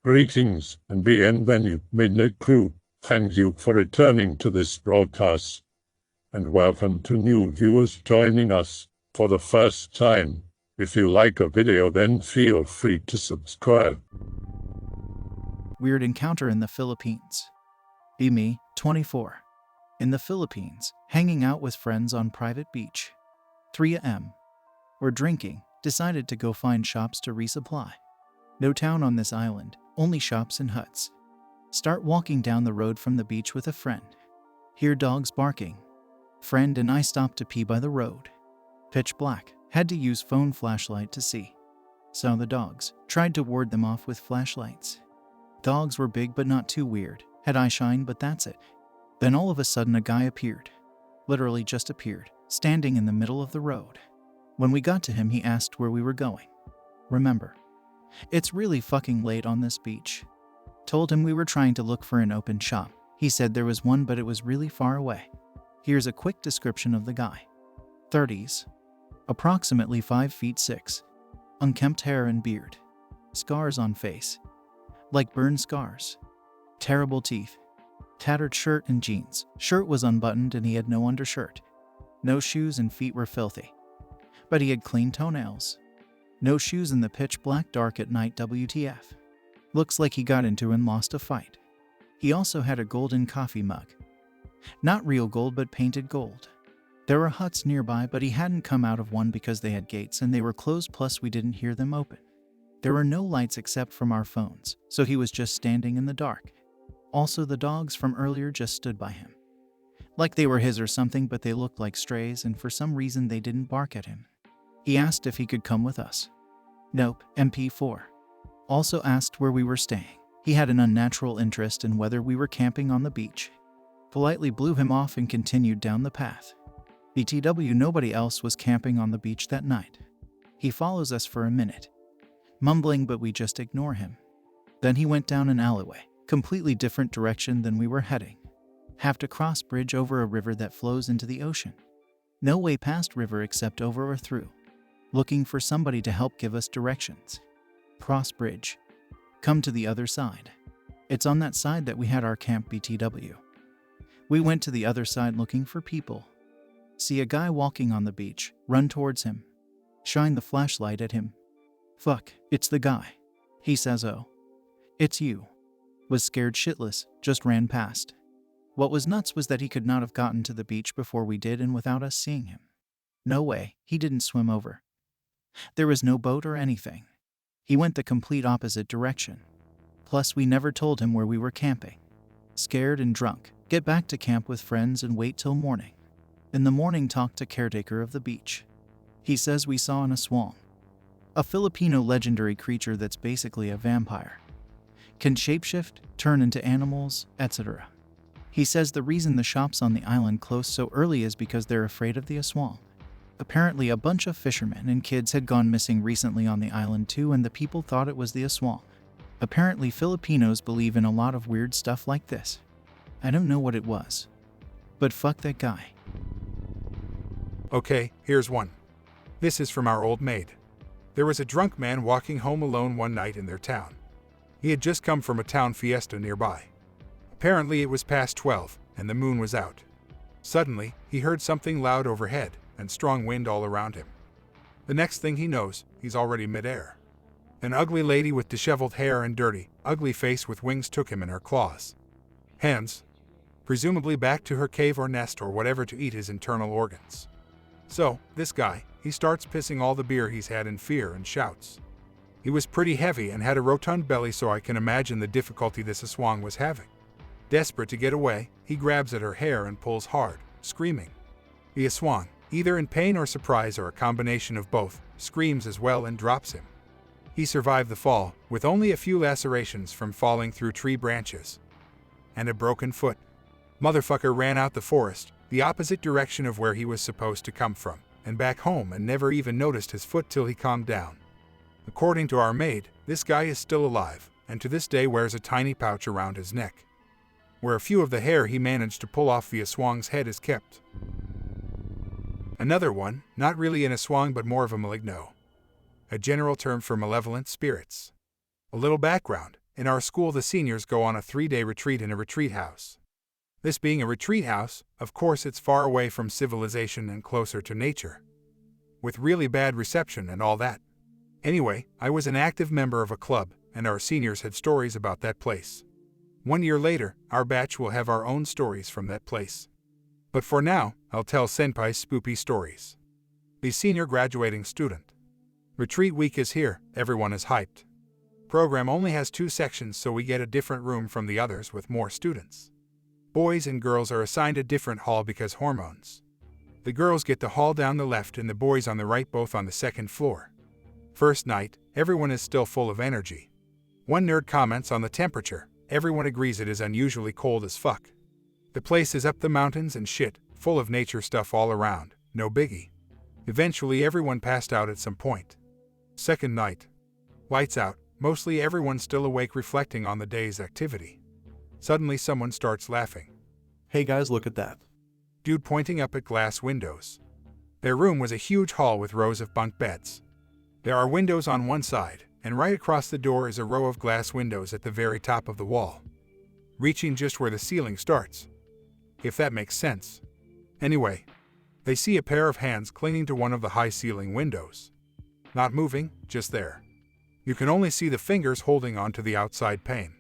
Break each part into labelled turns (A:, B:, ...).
A: Greetings and bienvenue, Midnight Crew. Thank you for returning to this broadcast, and welcome to new viewers joining us for the first time. If you like a video, then feel free to subscribe.
B: Weird encounter in the Philippines. Me, 24. In the Philippines, hanging out with friends on private beach. 3 a.m. We're drinking, decided to go find shops to resupply. No town on this island, only shops and huts. Start walking down the road from the beach with a friend. Hear dogs barking. Friend and I stopped to pee by the road. Pitch black, had to use phone flashlight to see. Saw the dogs, tried to ward them off with flashlights. Dogs were big but not too weird, had eye shine but that's it. Then all of a sudden a guy appeared. Literally just appeared, standing in the middle of the road. When we got to him he asked where we were going. Remember, it's really fucking late on this beach. Told him we were trying to look for an open shop. He said there was one but it was really far away. Here's a quick description of the guy. 30s. Approximately 5 feet 6. Unkempt hair and beard. Scars on face. Like burn scars. Terrible teeth. Tattered shirt and jeans. Shirt was unbuttoned and he had no undershirt. No shoes and feet were filthy. But he had clean toenails. No shoes in the pitch black dark at night WTF. Looks like he got into and lost a fight. He also had a golden coffee mug. Not real gold but painted gold. There were huts nearby but he hadn't come out of one because they had gates and they were closed, plus we didn't hear them open. There were no lights except from our phones, so he was just standing in the dark. Also the dogs from earlier just stood by him. Like they were his or something, but they looked like strays and for some reason they didn't bark at him. He asked if he could come with us. Nope, MP4. Also asked where we were staying. He had an unnatural interest in whether we were camping on the beach. Politely blew him off and continued down the path. BTW, nobody else was camping on the beach that night. He follows us for a minute, mumbling, but we just ignore him. Then he went down an alleyway, completely different direction than we were heading. Have to cross bridge over a river that flows into the ocean. No way past river except over or through. Looking for somebody to help give us directions. Cross bridge. Come to the other side. It's on that side that we had our camp BTW. We went to the other side looking for people. See a guy walking on the beach, run towards him. Shine the flashlight at him. Fuck, it's the guy. He says, "Oh, it's you." Was scared shitless, just ran past. What was nuts was that he could not have gotten to the beach before we did and without us seeing him. No way, he didn't swim over. There was no boat or anything. He went the complete opposite direction. Plus we never told him where we were camping. Scared and drunk, get back to camp with friends and wait till morning. In the morning talk to caretaker of the beach. He says we saw an Aswang. A Filipino legendary creature that's basically a vampire. Can shapeshift, turn into animals, etc. He says the reason the shops on the island close so early is because they're afraid of the Aswang. Apparently a bunch of fishermen and kids had gone missing recently on the island too, and the people thought it was the Aswang. Apparently Filipinos believe in a lot of weird stuff like this. I don't know what it was. But fuck that guy.
C: Okay, here's one. This is from our old maid. There was a drunk man walking home alone one night in their town. He had just come from a town fiesta nearby. Apparently it was past 12, and the moon was out. Suddenly, he heard something loud overhead, and strong wind all around him. The next thing he knows, he's already midair. An ugly lady with disheveled hair and dirty, ugly face with wings took him in her claws. Hands, presumably back to her cave or nest or whatever to eat his internal organs. So, this guy, he starts pissing all the beer he's had in fear and shouts. He was pretty heavy and had a rotund belly, so I can imagine the difficulty this Aswang was having. Desperate to get away, he grabs at her hair and pulls hard, screaming. The Aswang, either in pain or surprise or a combination of both, screams as well and drops him. He survived the fall, with only a few lacerations from falling through tree branches. And a broken foot. Motherfucker ran out the forest, the opposite direction of where he was supposed to come from, and back home, and never even noticed his foot till he calmed down. According to our maid, this guy is still alive, and to this day wears a tiny pouch around his neck, where a few of the hair he managed to pull off the Aswang's head is kept. Another one, not really an Aswang but more of a Maligno, a general term for malevolent spirits. A little background. In our school, the seniors go on a 3-day retreat in a retreat house. This being a retreat house, of course it's far away from civilization and closer to nature, with really bad reception and all that. Anyway, I was an active member of a club, and our seniors had stories about that place. 1 year later, our batch will have our own stories from that place. But for now, I'll tell Senpai's spoopy stories. The senior graduating student. Retreat week is here, everyone is hyped. Program only has 2 sections, so we get a different room from the others with more students. Boys and girls are assigned a different hall because hormones. The girls get the hall down the left and the boys on the right, both on the 2nd floor. First night, everyone is still full of energy. One nerd comments on the temperature. Everyone agrees it is unusually cold as fuck. The place is up the mountains and shit, full of nature stuff all around, no biggie. Eventually everyone passed out at some point. Second night. Lights out, mostly everyone still awake reflecting on the day's activity. Suddenly someone starts laughing.
D: Hey guys, look at that.
C: Dude pointing up at glass windows. Their room was a huge hall with rows of bunk beds. There are windows on one side, and right across the door is a row of glass windows at the very top of the wall, reaching just where the ceiling starts, if that makes sense. Anyway, they see a pair of hands clinging to one of the high ceiling windows. Not moving, just there. You can only see the fingers holding onto the outside pane.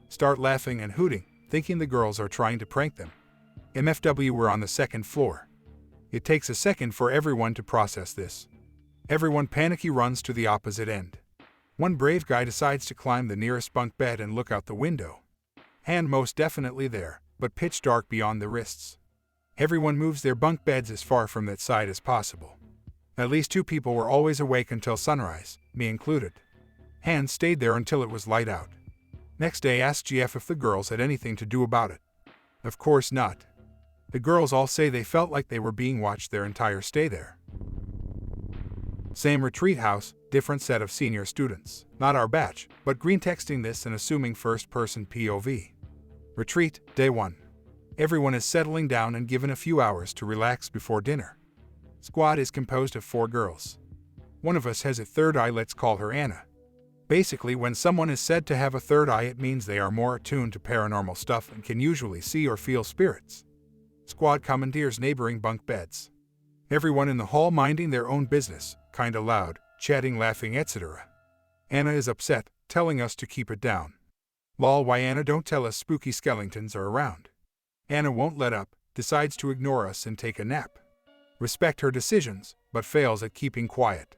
C: Start laughing and hooting, thinking the girls are trying to prank them. MFW were on the 2nd floor. It takes a second for everyone to process this. Everyone panicky runs to the opposite end. One brave guy decides to climb the nearest bunk bed and look out the window. Hand most definitely there, but pitch dark beyond the wrists. Everyone moves their bunk beds as far from that side as possible. At least 2 people were always awake until sunrise, me included. Hand stayed there until it was light out. Next day asked GF if the girls had anything to do about it. Of course not. The girls all say they felt like they were being watched their entire stay there. Same retreat house, different set of senior students. Not our batch, but greentexting this and assuming first-person POV. Retreat, day 1. Everyone is settling down and given a few hours to relax before dinner. Squad is composed of 4 girls. One of us has a third eye, let's call her Anna. Basically, when someone is said to have a third eye, it means they are more attuned to paranormal stuff and can usually see or feel spirits. Squad commandeers neighboring bunk beds. Everyone in the hall minding their own business, kinda loud, chatting, laughing, etc. Anna is upset, telling us to keep it down. Lol, why Anna don't tell us spooky skeletons are around. Anna won't let up, decides to ignore us and take a nap. Respect her decisions, but fails at keeping quiet.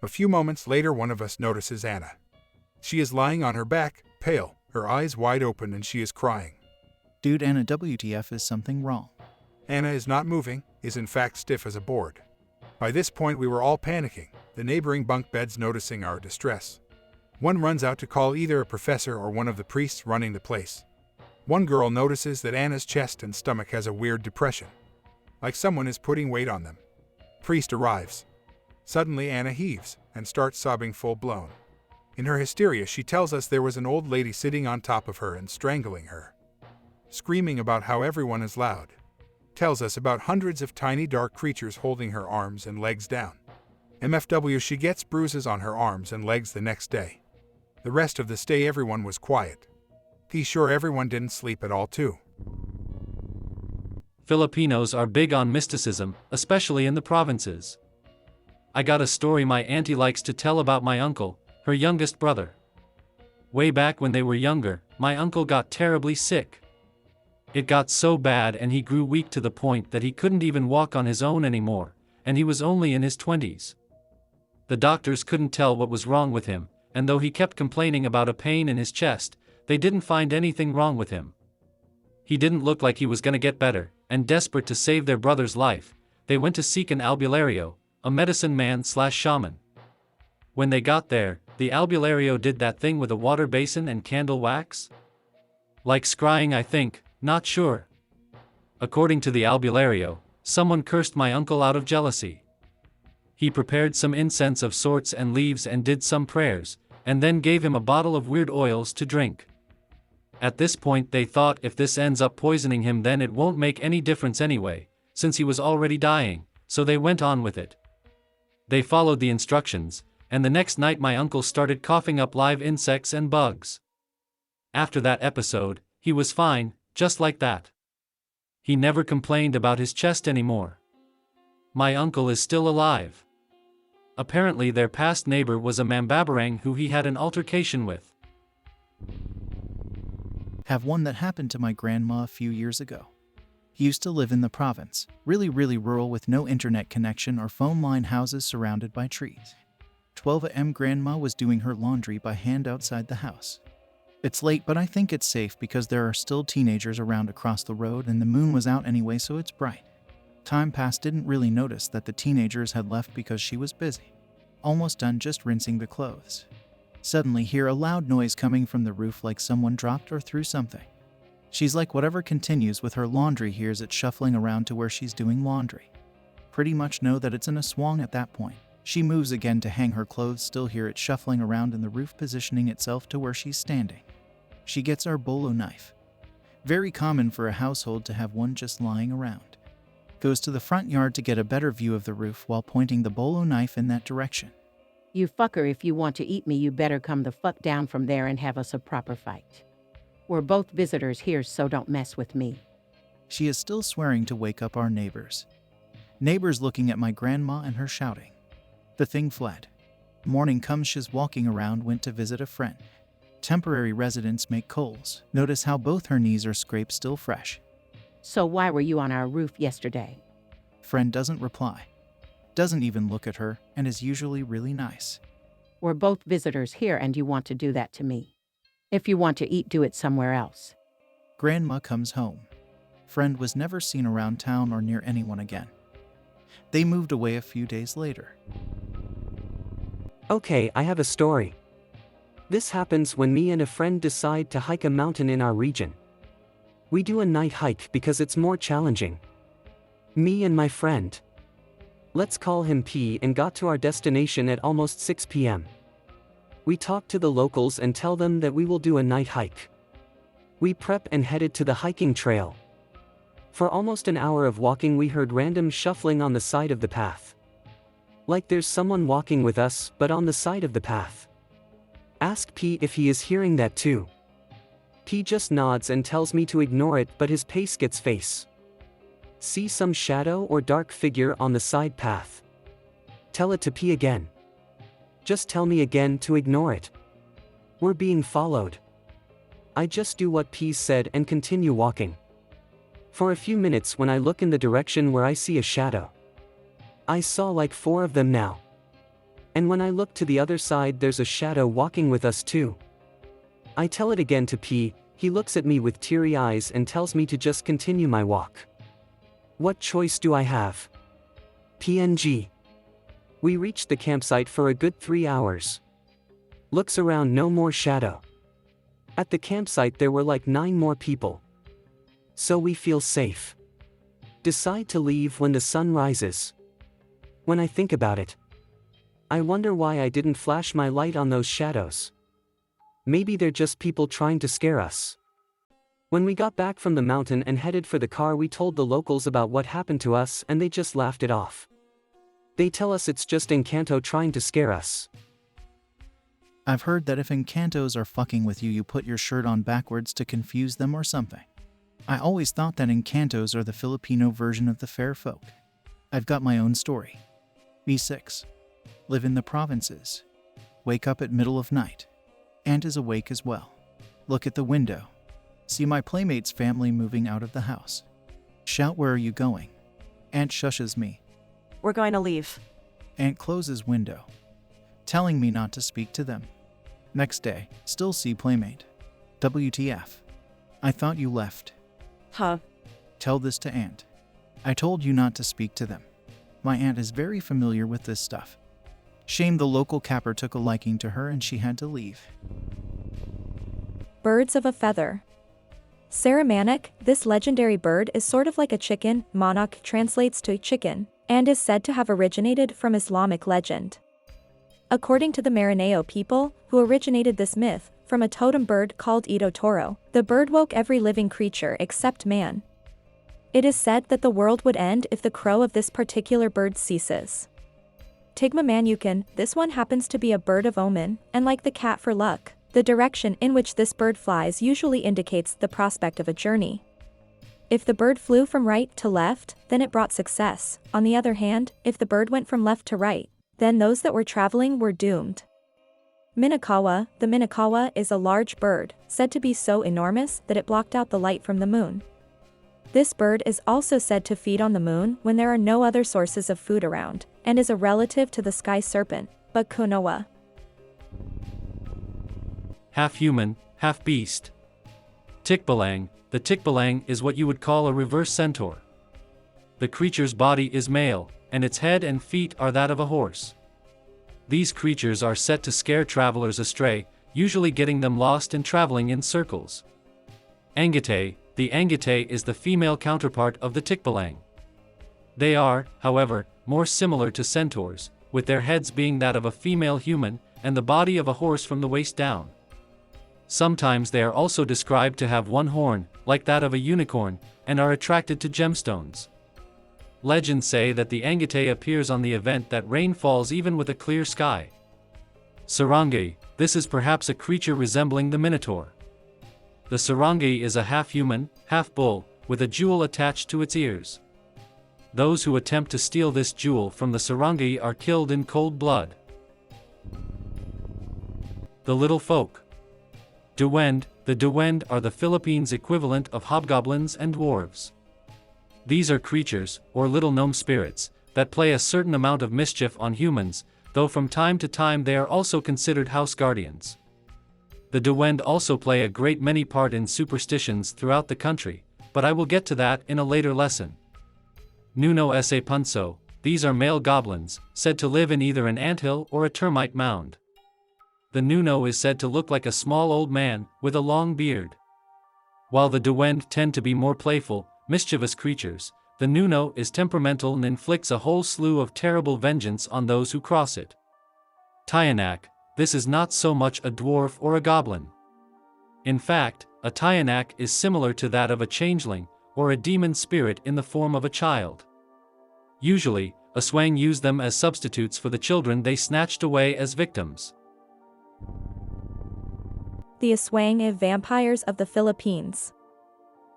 C: A few moments later one of us notices Anna. She is lying on her back, pale, her eyes wide open, and she is crying.
B: Dude, Anna, WTF, is something wrong?
C: Anna is not moving, is in fact stiff as a board. By this point we were all panicking, the neighboring bunk beds noticing our distress. One runs out to call either a professor or one of the priests running the place. One girl notices that Anna's chest and stomach has a weird depression, like someone is putting weight on them. Priest arrives. Suddenly Anna heaves and starts sobbing full blown. In her hysteria she tells us there was an old lady sitting on top of her and strangling her. Screaming about how everyone is loud. Tells us about hundreds of tiny dark creatures holding her arms and legs down. MFW, she gets bruises on her arms and legs the next day. The rest of the stay everyone was quiet. Be sure everyone didn't sleep at all too.
E: Filipinos are big on mysticism, especially in the provinces. I got a story my auntie likes to tell about my uncle, her youngest brother. Way back when they were younger, my uncle got terribly sick. It got so bad and he grew weak to the point that he couldn't even walk on his own anymore, and he was only in his 20s. The doctors couldn't tell what was wrong with him, and though he kept complaining about a pain in his chest, they didn't find anything wrong with him. He didn't look like he was gonna get better, and desperate to save their brother's life, they went to seek an albulario, a medicine man/shaman. When they got there, the albulario did that thing with a water basin and candle wax? Like scrying, I think, not sure. According to the albulario, someone cursed my uncle out of jealousy. He prepared some incense of sorts and leaves and did some prayers, and then gave him a bottle of weird oils to drink. At this point they thought if this ends up poisoning him then it won't make any difference anyway, since he was already dying, so they went on with it. They followed the instructions, and the next night my uncle started coughing up live insects and bugs. After that episode, he was fine, just like that. He never complained about his chest anymore. My uncle is still alive. Apparently their past neighbor was a Mambabarang who he had an altercation with.
B: Have one that happened to my grandma a few years ago. He used to live in the province, really rural with no internet connection or phone line, houses surrounded by trees. 12 a.m. Grandma was doing her laundry by hand outside the house. It's late, but I think it's safe because there are still teenagers around across the road and the moon was out anyway, so it's bright. Time passed, didn't really notice that the teenagers had left because she was busy. Almost done just rinsing the clothes. Suddenly hear a loud noise coming from the roof, like someone dropped or threw something. She's like whatever, continues with her laundry, hears it shuffling around to where she's doing laundry. Pretty much know that it's an Aswang at that point. She moves again to hang her clothes, still hear it shuffling around in the roof, positioning itself to where she's standing. She gets our bolo knife. Very common for a household to have one just lying around. Goes to the front yard to get a better view of the roof while pointing the bolo knife in that direction.
D: You fucker, if you want to eat me, you better come the fuck down from there and have us a proper fight. We're both visitors here, so don't mess with me.
B: She is still swearing to wake up our neighbors. Neighbors looking at my grandma and her shouting. The thing fled. Morning comes, she's walking around, went to visit a friend. Temporary residents make calls. Notice how both her knees are scraped, still fresh.
D: So why were you on our roof yesterday?
B: Friend doesn't reply. Doesn't even look at her, and is usually really nice.
D: We're both visitors here and you want to do that to me. If you want to eat, do it somewhere else.
B: Grandma comes home. Friend was never seen around town or near anyone again. They moved away a few days later.
F: Okay, I have a story. This happens when me and a friend decide to hike a mountain in our region. We do a night hike because it's more challenging. Me and my friend, let's call him P, and got to our destination at almost 6 p.m. We talk to the locals and tell them that we will do a night hike. We prep and headed to the hiking trail. For almost an hour of walking, we heard random shuffling on the side of the path. Like there's someone walking with us, but on the side of the path. Ask P if he is hearing that too. P just nods and tells me to ignore it, but his pace gets face. See some shadow or dark figure on the side path. Tell it to P again. Just tell me again to ignore it. We're being followed. I just do what P said and continue walking. For a few minutes, when I look in the direction where I see a shadow. I saw like 4 of them now. And when I look to the other side, there's a shadow walking with us too. I tell it again to P, he looks at me with teary eyes and tells me to just continue my walk. What choice do I have? PNG. We reached the campsite for a good 3 hours. Looks around, no more shadow. At the campsite there were like 9 more people. So we feel safe. Decide to leave when the sun rises. When I think about it, I wonder why I didn't flash my light on those shadows. Maybe they're just people trying to scare us. When we got back from the mountain and headed for the car, we told the locals about what happened to us and they just laughed it off. They tell us it's just Engkantos trying to scare us.
B: I've heard that if Engkantos are fucking with you, you put your shirt on backwards to confuse them or something. I always thought that Engkantos are the Filipino version of the fair folk. I've got my own story. B6. Live in the provinces. Wake up at middle of night. Aunt is awake as well. Look at the window. See my playmate's family moving out of the house. Shout, where are you going? Aunt shushes me.
G: We're going to leave.
B: Aunt closes window, telling me not to speak to them. Next day, still see playmate. WTF. I thought you left.
G: Huh.
B: Tell this to Aunt. I told you not to speak to them. My aunt is very familiar with this stuff. Shame the local capper took a liking to her and she had to leave.
H: Birds of a feather. Saramanic, this legendary bird is sort of like a chicken. Monarch translates to chicken, and is said to have originated from Islamic legend. According to the Maranao people, who originated this myth, from a totem bird called Ito Toro, the bird woke every living creature except man. It is said that the world would end if the crow of this particular bird ceases. Tigma manukan, this one happens to be a bird of omen, and like the cat for luck, The direction in which this bird flies usually indicates the prospect of a journey. If the bird flew from right to left, then it brought success. On the other hand, if the bird went from left to right, then those that were traveling were doomed. Minakawa. The Minakawa is a large bird, said to be so enormous that it blocked out the light from the moon. This bird is also said to feed on the moon when there are no other sources of food around, and is a relative to the sky serpent, but Konoha.
E: Half human, half beast. Tikbalang. The tikbalang is what you would call a reverse centaur. The creature's body is male, and its head and feet are that of a horse. These creatures are set to scare travelers astray, usually getting them lost and traveling in circles. Angate. The angate is the female counterpart of the tikbalang. They are, however, more similar to centaurs, with their heads being that of a female human, and the body of a horse from the waist down. Sometimes they are also described to have one horn, like that of a unicorn, and are attracted to gemstones. Legends say that the angate appears on the event that rain falls even with a clear sky. Sarangi. This is perhaps a creature resembling the minotaur. The sarangi is a half-human, half-bull, with a jewel attached to its ears. Those who attempt to steal this jewel from the sarangi are killed in cold blood. The little folk. Duwende. The duwende are the Philippines' equivalent of hobgoblins and dwarves. These are creatures, or little gnome spirits, that play a certain amount of mischief on humans, though from time to time they are also considered house guardians. The duwende also play a great many part in superstitions throughout the country, but I will get to that in a later lesson. Nuno sa punso. These are male goblins, said to live in either an anthill or a termite mound. The Nuno is said to look like a small old man, with a long beard. While the duwende tend to be more playful, mischievous creatures, the Nuno is temperamental and inflicts a whole slew of terrible vengeance on those who cross it. Tiyanak. This is not so much a dwarf or a goblin. In fact, a Tiyanak is similar to that of a changeling, or a demon spirit in the form of a child. Usually, Aswang use them as substitutes for the children they snatched away as victims.
H: The Aswang are vampires of the Philippines.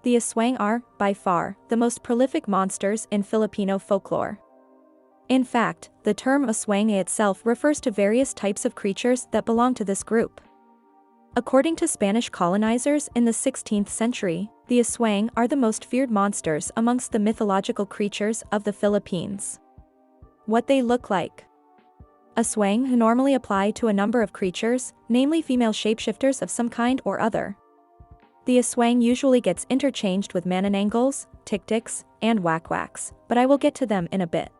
H: The Aswang are, by far, the most prolific monsters in Filipino folklore. In fact, the term Aswang itself refers to various types of creatures that belong to this group. According to Spanish colonizers in the 16th century, the Aswang are the most feared monsters amongst the mythological creatures of the Philippines. What they look like. Aswang normally apply to a number of creatures, namely female shapeshifters of some kind or other. The Aswang usually gets interchanged with Manananggals, Tiktiks, and Wakwaks, but I will get to them in a bit.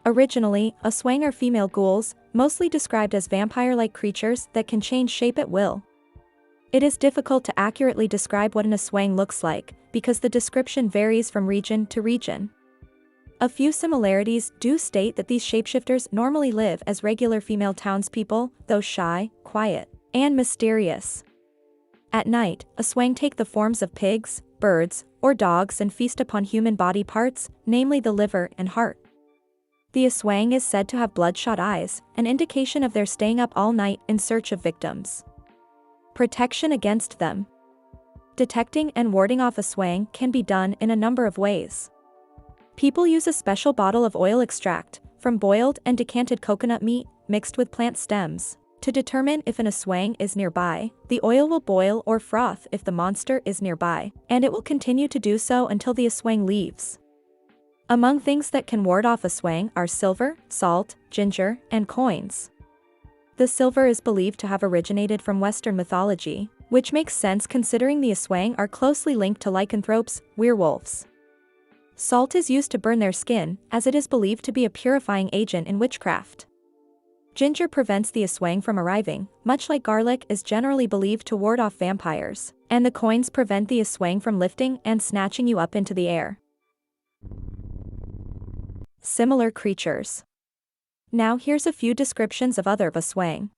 H: Originally, Aswang are female ghouls, mostly described as vampire-like creatures that can change shape at will. It is difficult to accurately describe what an Aswang looks like, because the description varies from region to region. A few similarities do state that these shapeshifters normally live as regular female townspeople, though shy, quiet, and mysterious. At night, Aswang take the forms of pigs, birds, or dogs and feast upon human body parts, namely the liver and heart. The Aswang is said to have bloodshot eyes, an indication of their staying up all night in search of victims. Protection against them. Detecting and warding off Aswang can be done in a number of ways. People use a special bottle of oil extract from boiled and decanted coconut meat mixed with plant stems. To determine if an Aswang is nearby, the oil will boil or froth if the monster is nearby, and it will continue to do so until the Aswang leaves. Among things that can ward off Aswang are silver, salt, ginger, and coins. The silver is believed to have originated from Western mythology, which makes sense considering the Aswang are closely linked to lycanthropes, werewolves. Salt is used to burn their skin, as it is believed to be a purifying agent in witchcraft. Ginger prevents the Aswang from arriving, much like garlic is generally believed to ward off vampires, and the coins prevent the Aswang from lifting and snatching you up into the air. Similar creatures. Now here's a few descriptions of other Aswang.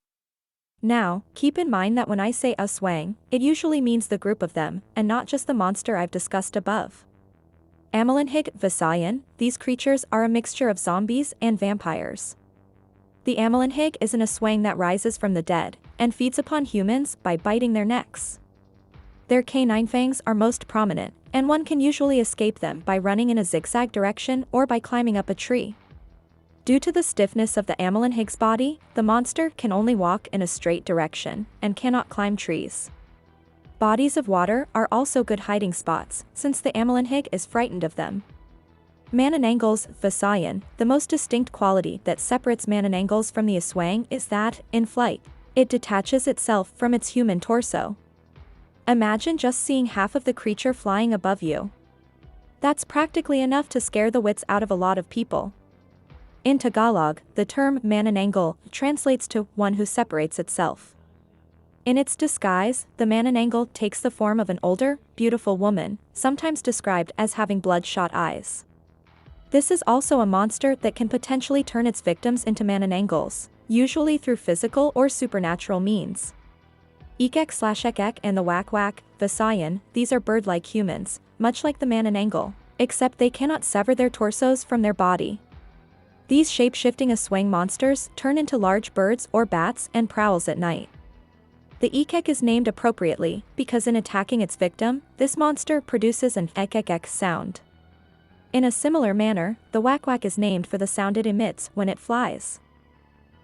H: Now, keep in mind that when I say Aswang, it usually means the group of them, and not just the monster I've discussed above. Amalinhig Visayan. These creatures are a mixture of zombies and vampires. The Amalinhig is an Aswang that rises from the dead, and feeds upon humans by biting their necks. Their canine fangs are most prominent, and one can usually escape them by running in a zigzag direction or by climbing up a tree. Due to the stiffness of the Ammalinhig's body, the monster can only walk in a straight direction and cannot climb trees. Bodies of water are also good hiding spots, since the Ammalinhig is frightened of them. Manananggal's Visayan, the most distinct quality that separates Manananggal's from the Aswang is that, in flight, it detaches itself from its human torso. Imagine just seeing half of the creature flying above you. That's practically enough to scare the wits out of a lot of people. In Tagalog, the term Manananggal translates to one who separates itself. In its disguise, the Manananggal takes the form of an older, beautiful woman, sometimes described as having bloodshot eyes. This is also a monster that can potentially turn its victims into Manananggals, usually through physical or supernatural means. Ekek/ekek and the Wak-Wak, Visayan, these are bird-like humans, much like the Manananggal, except they cannot sever their torsos from their body. These shape-shifting Aswang monsters turn into large birds or bats and prowls at night. The ekek is named appropriately because in attacking its victim, this monster produces an ekek sound. In a similar manner, the Wak-Wak is named for the sound it emits when it flies.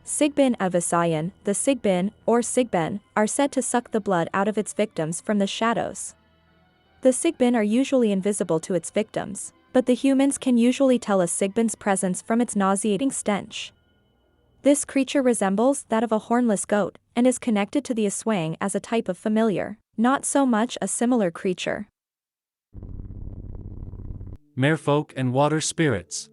H: Sigbin of Visayan, the Sigbin, or Sigben, are said to suck the blood out of its victims from the shadows. The Sigbin are usually invisible to its victims, but the humans can usually tell a Sigbin's presence from its nauseating stench. This creature resembles that of a hornless goat, and is connected to the Aswang as a type of familiar, not so much a similar creature.
E: Merfolk and water spirits.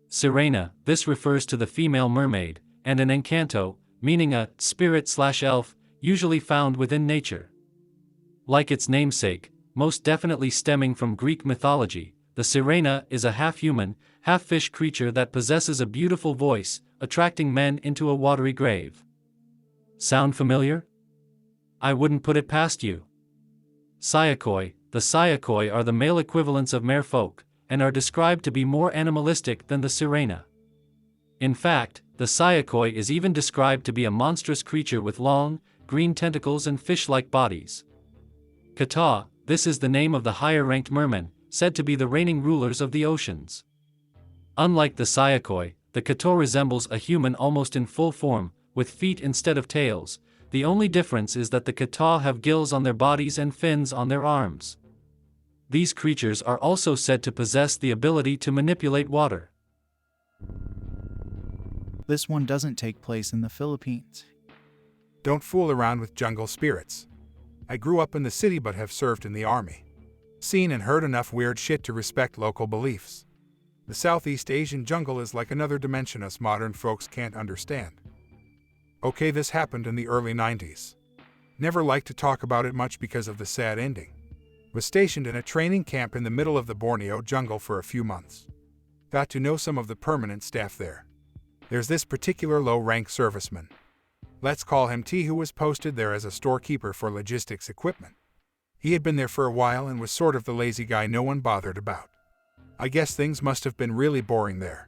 E: Sirena, this refers to the female mermaid, and an Engkanto, meaning a spirit/elf, usually found within nature. Like its namesake, most definitely stemming from Greek mythology, the Sirena is a half-human, half-fish creature that possesses a beautiful voice, attracting men into a watery grave. Sound familiar? I wouldn't put it past you. Sayakoi, the Sayakoi are the male equivalents of merfolk, and are described to be more animalistic than the Sirena. In fact, the Sayakoi is even described to be a monstrous creature with long, green tentacles and fish-like bodies. Kata, this is the name of the higher-ranked mermen, said to be the reigning rulers of the oceans. Unlike the Sayakoi, the Kata resembles a human almost in full form, with feet instead of tails. The only difference is that the Kata have gills on their bodies and fins on their arms. These creatures are also said to possess the ability to manipulate water.
B: This one doesn't take place in the Philippines.
C: Don't fool around with jungle spirits. I grew up in the city but have served in the army. Seen and heard enough weird shit to respect local beliefs. The Southeast Asian jungle is like another dimension us modern folks can't understand. Okay, this happened in the early 90s. Never liked to talk about it much because of the sad ending. Was stationed in a training camp in the middle of the Borneo jungle for a few months. Got to know some of the permanent staff there. There's this particular low-rank serviceman. Let's call him T, who was posted there as a storekeeper for logistics equipment. He had been there for a while and was sort of the lazy guy no one bothered about. I guess things must have been really boring there.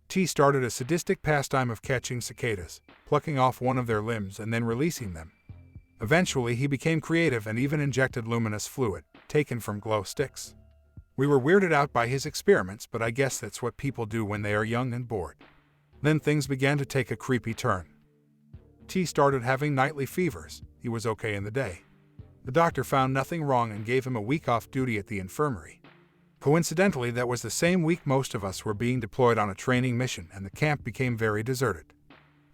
C: T started a sadistic pastime of catching cicadas, plucking off one of their limbs and then releasing them. Eventually he became creative and even injected luminous fluid, taken from glow sticks. We were weirded out by his experiments, but I guess that's what people do when they are young and bored. Then things began to take a creepy turn. T started having nightly fevers. He was okay in the day. The doctor found nothing wrong and gave him a week off duty at the infirmary. Coincidentally, that was the same week most of us were being deployed on a training mission, and the camp became very deserted.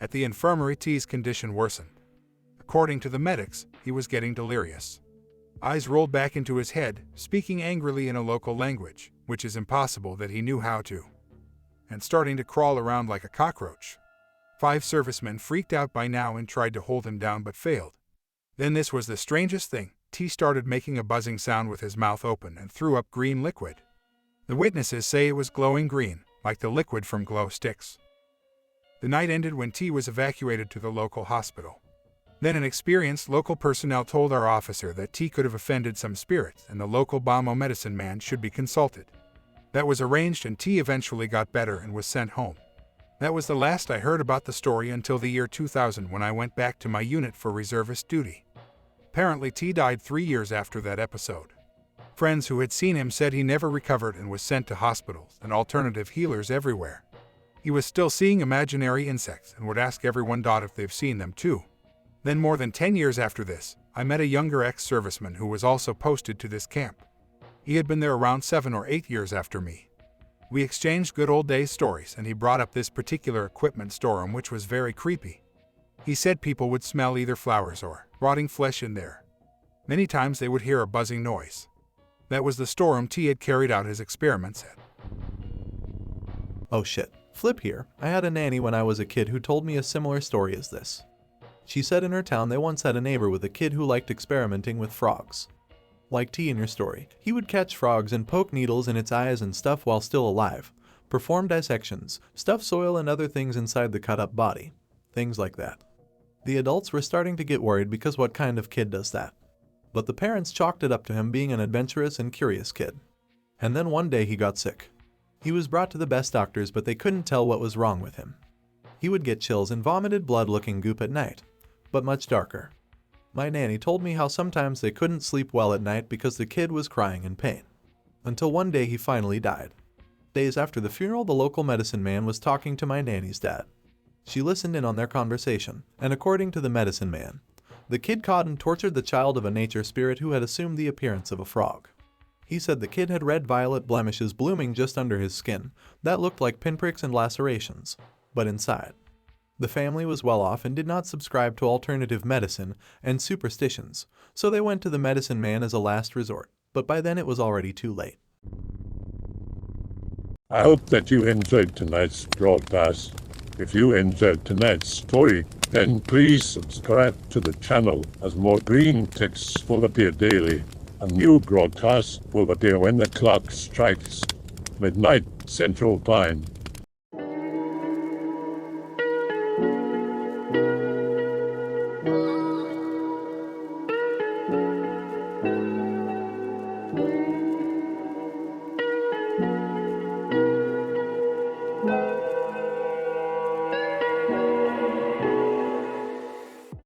C: At the infirmary, T's condition worsened. According to the medics, he was getting delirious. Eyes rolled back into his head, speaking angrily in a local language, which is impossible that he knew how to, and starting to crawl around like a cockroach. 5 servicemen freaked out by now and tried to hold him down but failed. Then this was the strangest thing. T started making a buzzing sound with his mouth open and threw up green liquid. The witnesses say it was glowing green, like the liquid from glow sticks. The night ended when T was evacuated to the local hospital. Then an experienced local personnel told our officer that T could have offended some spirits and the local Bamo medicine man should be consulted. That was arranged and T eventually got better and was sent home. That was the last I heard about the story until the year 2000 when I went back to my unit for reservist duty. Apparently T died 3 years after that episode. Friends who had seen him said he never recovered and was sent to hospitals and alternative healers everywhere. He was still seeing imaginary insects and would ask everyone if they've seen them too. Then more than 10 years after this, I met a younger ex-serviceman who was also posted to this camp. He had been there around 7 or 8 years after me. We exchanged good old days stories and he brought up this particular equipment storeroom which was very creepy. He said people would smell either flowers or rotting flesh in there. Many times they would hear a buzzing noise. That was the storeroom T had carried out his experiments at.
I: Oh shit. Flip here. I had a nanny when I was a kid who told me a similar story as this. She said in her town they once had a neighbor with a kid who liked experimenting with frogs. Like T in your story, he would catch frogs and poke needles in its eyes and stuff while still alive, perform dissections, stuff soil and other things inside the cut-up body. Things like that. The adults were starting to get worried because what kind of kid does that? But the parents chalked it up to him being an adventurous and curious kid. And then one day he got sick. He was brought to the best doctors but they couldn't tell what was wrong with him. He would get chills and vomited blood-looking goop at night, but much darker. My nanny told me how sometimes they couldn't sleep well at night because the kid was crying in pain. Until one day he finally died. Days after the funeral, the local medicine man was talking to my nanny's dad. She listened in on their conversation, and according to the medicine man, the kid caught and tortured the child of a nature spirit who had assumed the appearance of a frog. He said the kid had red-violet blemishes blooming just under his skin that looked like pinpricks and lacerations, but inside. The family was well off and did not subscribe to alternative medicine and superstitions, so they went to the medicine man as a last resort, but by then it was already too late.
A: I hope that you enjoyed tonight's broadcast. If you enjoyed tonight's story, then please subscribe to the channel as more green texts will appear daily. A new broadcast will appear when the clock strikes midnight Central Time.